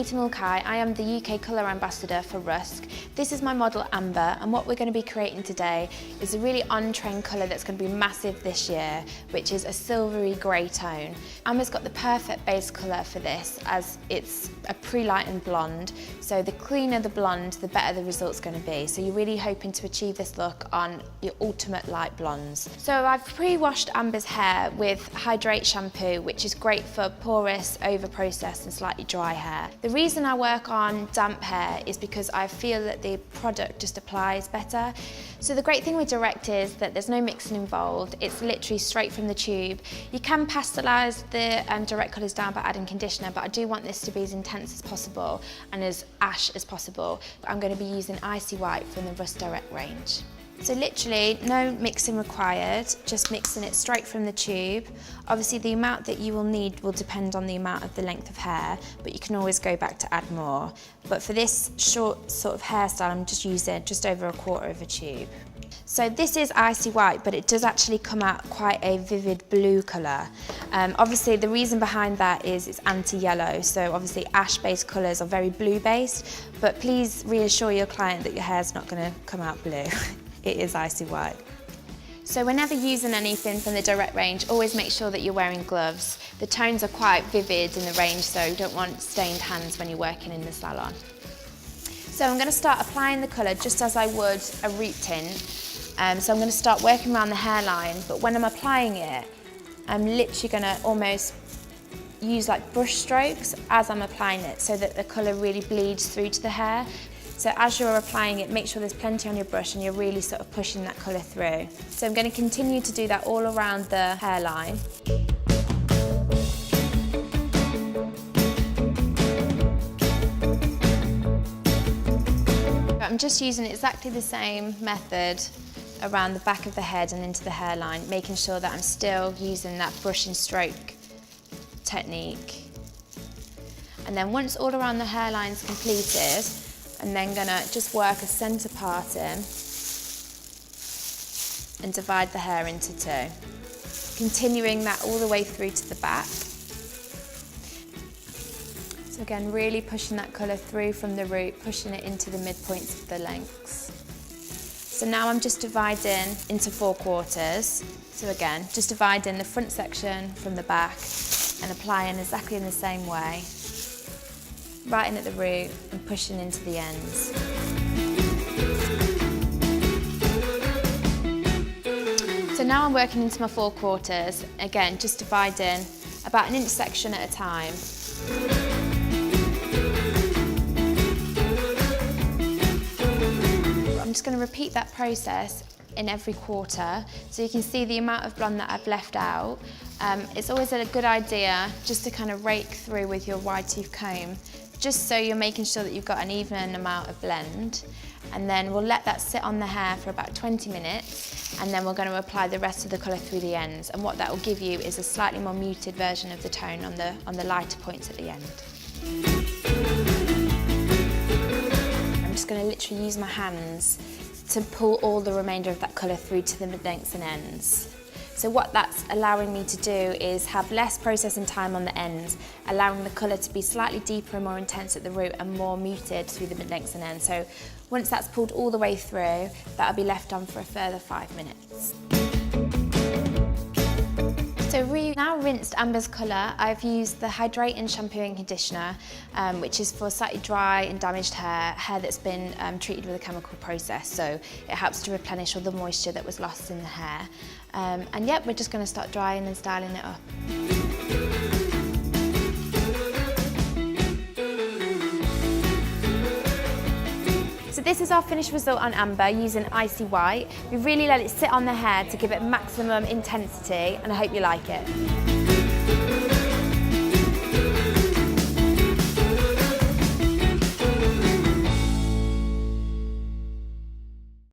Katie Mulcahy. I am the UK Colour Ambassador for RUSK. This is my model Amber, and what we're going to be creating today is a really on-trend colour that's going to be massive this year, which is a silvery grey tone. Amber's got the perfect base colour for this, as it's a pre-lightened blonde, so the cleaner the blonde, the better the result's going to be. So you're really hoping to achieve this look on your ultimate light blondes. So I've pre-washed Amber's hair with Hydrate shampoo, which is great for porous, over-processed and slightly dry hair. The reason I work on damp hair is because I feel that the product just applies better. So the great thing with Direct is that there's no mixing involved. It's literally straight from the tube. You can pastelise the Direct colours down by adding conditioner, but I do want this to be as intense as possible and as ash as possible. I'm going to be using Icy White from the RUSK Direct range. So literally no mixing required, just mixing it straight from the tube. Obviously the amount that you will need will depend on the amount of the length of hair, but you can always go back to add more. But for this short sort of hairstyle, I'm just using just over a quarter of a tube. So this is Icy White, but it does actually come out quite a vivid blue colour. Obviously the reason behind that is it's anti-yellow, so obviously ash-based colours are very blue-based, but please reassure your client that your hair's not going to come out blue. It is Icy White. So whenever using anything from the Direct range, always make sure that you're wearing gloves. The tones are quite vivid in the range, so you don't want stained hands when you're working in the salon. So I'm going to start applying the colour just as I would a root tint. So I'm going to start working around the hairline, but when I'm applying it, I'm literally going to almost use like brush strokes as I'm applying it so that the colour really bleeds through to the hair. So as you're applying it, make sure there's plenty on your brush and you're really sort of pushing that colour through. So I'm going to continue to do that all around the hairline. I'm just using exactly the same method around the back of the head and into the hairline, making sure that I'm still using that brush and stroke technique. And then once all around the hairline's completed, I'm then going to just work a centre parting and divide the hair into two. Continuing that all the way through to the back. So again, really pushing that colour through from the root, pushing it into the midpoints of the lengths. So now I'm just dividing into 4 quarters. So again, just dividing the front section from the back and applying exactly in the same way. Right in at the root and pushing into the ends. So now I'm working into my 4 quarters, again just dividing about an inch section at a time. I'm just going to repeat that process in every quarter so you can see the amount of blonde that I've left out. It's always a good idea just to kind of rake through with your wide tooth comb, just so you're making sure that you've got an even amount of blend. And then we'll let that sit on the hair for about 20 minutes, and then we're going to apply the rest of the colour through the ends. And what that will give you is a slightly more muted version of the tone on the lighter points at the end. I'm just going to literally use my hands to pull all the remainder of that colour through to the mid-lengths and ends. So what that's allowing me to do is have less processing time on the ends, allowing the colour to be slightly deeper and more intense at the root and more muted through the mid-lengths and ends. So once that's pulled all the way through, that'll be left on for a further 5 minutes. So we've now rinsed Amber's colour. I've used the Hydrating shampoo and conditioner, which is for slightly dry and damaged hair that's been treated with a chemical process. So it helps to replenish all the moisture that was lost in the hair. And yep, we're just going to start drying and styling it up. So this is our finished result on Amber using Icy White. We really let it sit on the hair to give it maximum intensity, and I hope you like it.